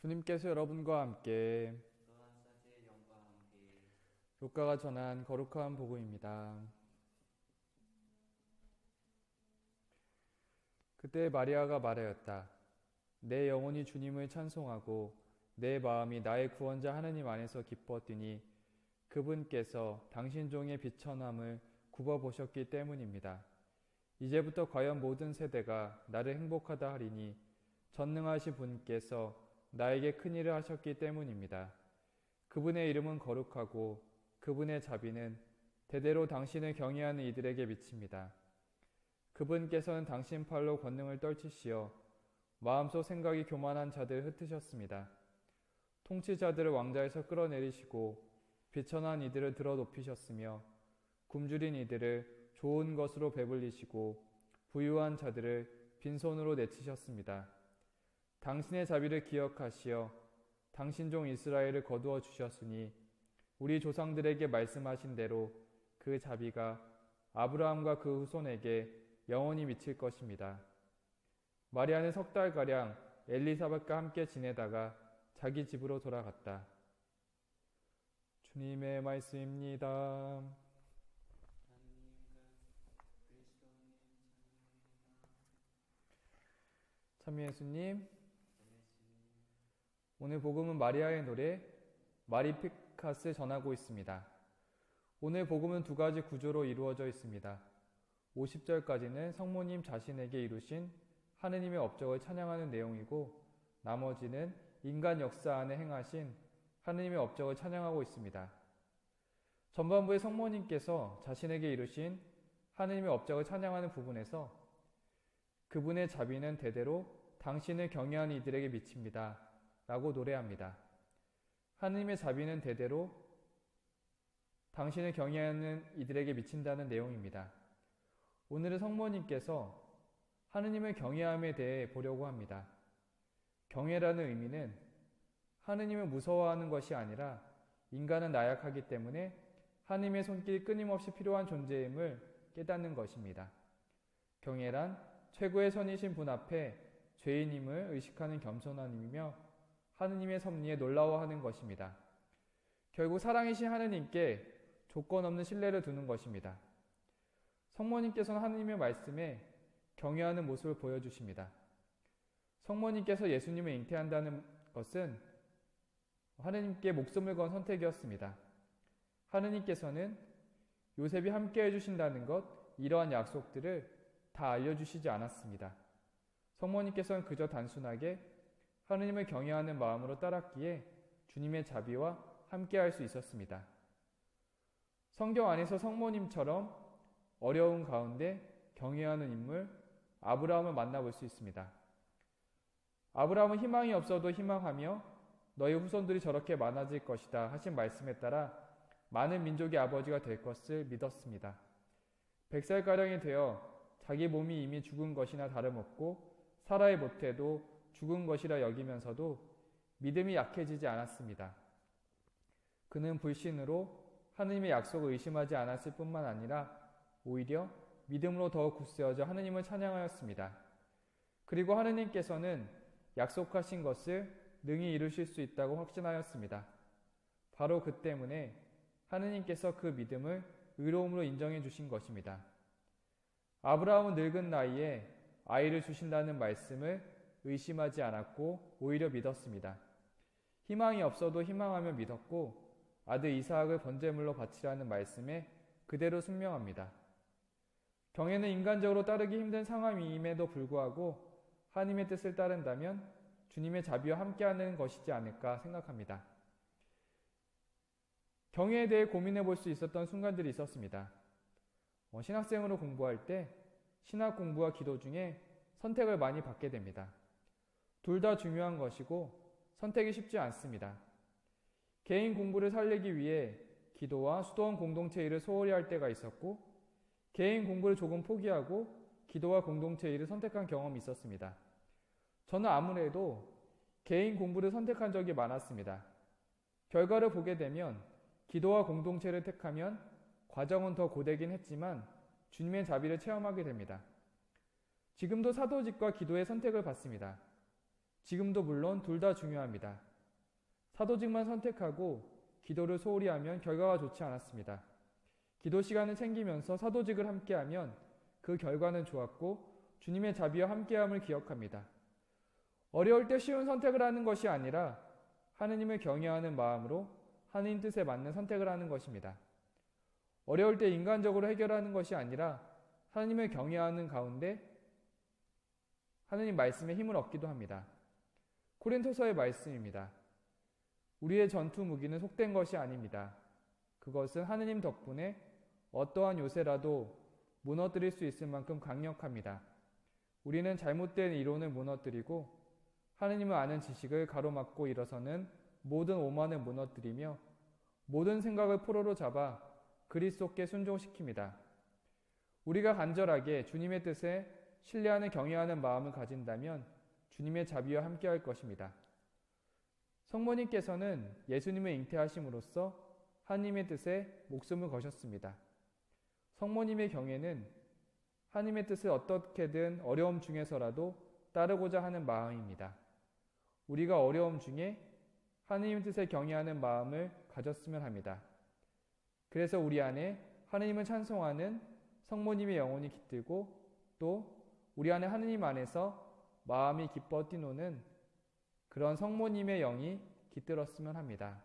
주님께서 여러분과 함께 또한 사제의 영과 함께 루카가 전한 거룩한 복음입니다. 그때 마리아가 말하였다. 내 영혼이 주님을 찬송하고 내 마음이 나의 구원자 하느님 안에서 기뻤더니 그분께서 당신 종의 비천함을 굽어보셨기 때문입니다. 이제부터 과연 모든 세대가 나를 행복하다 하리니 전능하신 분께서 나에게 큰일을 하셨기 때문입니다. 그분의 이름은 거룩하고 그분의 자비는 대대로 당신을 경외하는 이들에게 미칩니다. 그분께서는 당신 팔로 권능을 떨치시어 마음속 생각이 교만한 자들을 흩으셨습니다. 통치자들을 왕좌에서 끌어내리시고 비천한 이들을 들어 높이셨으며 굶주린 이들을 좋은 것으로 배불리시고 부유한 자들을 빈손으로 내치셨습니다. 당신의 자비를 기억하시어 당신 종 이스라엘을 거두어 주셨으니 우리 조상들에게 말씀하신 대로 그 자비가 아브라함과 그 후손에게 영원히 미칠 것입니다. 마리아는 석 달가량 엘리사벳과 함께 지내다가 자기 집으로 돌아갔다. 주님의 말씀입니다. 하나님과 그리스도님 찬양합니다. 참 예수님, 오늘 복음은 마리아의 노래 마리피카스 전하고 있습니다. 오늘 복음은 두 가지 구조로 이루어져 있습니다. 50절까지는 성모님 자신에게 이루신 하느님의 업적을 찬양하는 내용이고 나머지는 인간 역사 안에 행하신 하느님의 업적을 찬양하고 있습니다. 전반부의 성모님께서 자신에게 이루신 하느님의 업적을 찬양하는 부분에서 그분의 자비는 대대로 당신을 경외하는 이들에게 미칩니다. 라고 노래합니다. 하느님의 자비는 대대로 당신을 경외하는 이들에게 미친다는 내용입니다. 오늘은 성모님께서 하느님을 경외함에 대해 보려고 합니다. 경외라는 의미는 하느님을 무서워하는 것이 아니라 인간은 나약하기 때문에 하느님의 손길이 끊임없이 필요한 존재임을 깨닫는 것입니다. 경외란 최고의 선이신 분 앞에 죄인임을 의식하는 겸손함이며 하느님의 섭리에 놀라워하는 것입니다. 결국 사랑이신 하느님께 조건 없는 신뢰를 두는 것입니다. 성모님께서는 하느님의 말씀에 경외하는 모습을 보여주십니다. 성모님께서 예수님을 잉태한다는 것은 하느님께 목숨을 건 선택이었습니다. 하느님께서는 요셉이 함께 해주신다는 것, 이러한 약속들을 다 알려주시지 않았습니다. 성모님께서는 그저 단순하게 하느님을 경외하는 마음으로 따랐기에 주님의 자비와 함께할 수 있었습니다. 성경 안에서 성모님처럼 어려운 가운데 경외하는 인물 아브라함을 만나볼 수 있습니다. 아브라함은 희망이 없어도 희망하며 너희 후손들이 저렇게 많아질 것이다 하신 말씀에 따라 많은 민족의 아버지가 될 것을 믿었습니다. 100살가량이 되어 자기 몸이 이미 죽은 것이나 다름없고 살아야 못해도 죽은 것이라 여기면서도 믿음이 약해지지 않았습니다. 그는 불신으로 하느님의 약속을 의심하지 않았을 뿐만 아니라 오히려 믿음으로 더욱 굳세어져 하느님을 찬양하였습니다. 그리고 하느님께서는 약속하신 것을 능히 이루실 수 있다고 확신하였습니다. 바로 그 때문에 하느님께서 그 믿음을 의로움으로 인정해 주신 것입니다. 아브라함은 늙은 나이에 아이를 주신다는 말씀을 의심하지 않았고 오히려 믿었습니다. 희망이 없어도 희망하며 믿었고 아들 이삭을 번제물로 바치라는 말씀에 그대로 순명합니다. 경외는 인간적으로 따르기 힘든 상황임에도 불구하고 하나님의 뜻을 따른다면 주님의 자비와 함께하는 것이지 않을까 생각합니다. 경외에 대해 고민해 볼 수 있었던 순간들이 있었습니다. 신학생으로 공부할 때 신학 공부와 기도 중에 선택을 많이 받게 됩니다. 둘 다 중요한 것이고 선택이 쉽지 않습니다. 개인 공부를 살리기 위해 기도와 수도원 공동체 일을 소홀히 할 때가 있었고 개인 공부를 조금 포기하고 기도와 공동체 일을 선택한 경험이 있었습니다. 저는 아무래도 개인 공부를 선택한 적이 많았습니다. 결과를 보게 되면 기도와 공동체를 택하면 과정은 더 고되긴 했지만 주님의 자비를 체험하게 됩니다. 지금도 사도직과 기도의 선택을 받습니다. 지금도 물론 둘 다 중요합니다. 사도직만 선택하고 기도를 소홀히 하면 결과가 좋지 않았습니다. 기도 시간을 챙기면서 사도직을 함께하면 그 결과는 좋았고 주님의 자비와 함께함을 기억합니다. 어려울 때 쉬운 선택을 하는 것이 아니라 하느님을 경외하는 마음으로 하느님 뜻에 맞는 선택을 하는 것입니다. 어려울 때 인간적으로 해결하는 것이 아니라 하느님을 경외하는 가운데 하느님 말씀에 힘을 얻기도 합니다. 고린토서의 말씀입니다. 우리의 전투 무기는 속된 것이 아닙니다. 그것은 하느님 덕분에 어떠한 요새라도 무너뜨릴 수 있을 만큼 강력합니다. 우리는 잘못된 이론을 무너뜨리고 하느님을 아는 지식을 가로막고 일어서는 모든 오만을 무너뜨리며 모든 생각을 포로로 잡아 그리스도께 순종시킵니다. 우리가 간절하게 주님의 뜻에 신뢰하는 경외하는 마음을 가진다면 주님의 자비와 함께할 것입니다. 성모님께서는 예수님을 잉태하심으로써 하느님의 뜻에 목숨을 거셨습니다. 성모님의 경외는 하느님의 뜻을 어떻게든 어려움 중에서라도 따르고자 하는 마음입니다. 우리가 어려움 중에 하느님 뜻에 경외하는 마음을 가졌으면 합니다. 그래서 우리 안에 하느님을 찬송하는 성모님의 영혼이 깃들고 또 우리 안에 하느님 안에서 마음이 기뻐 뛰노는 그런 성모님의 영이 깃들었으면 합니다.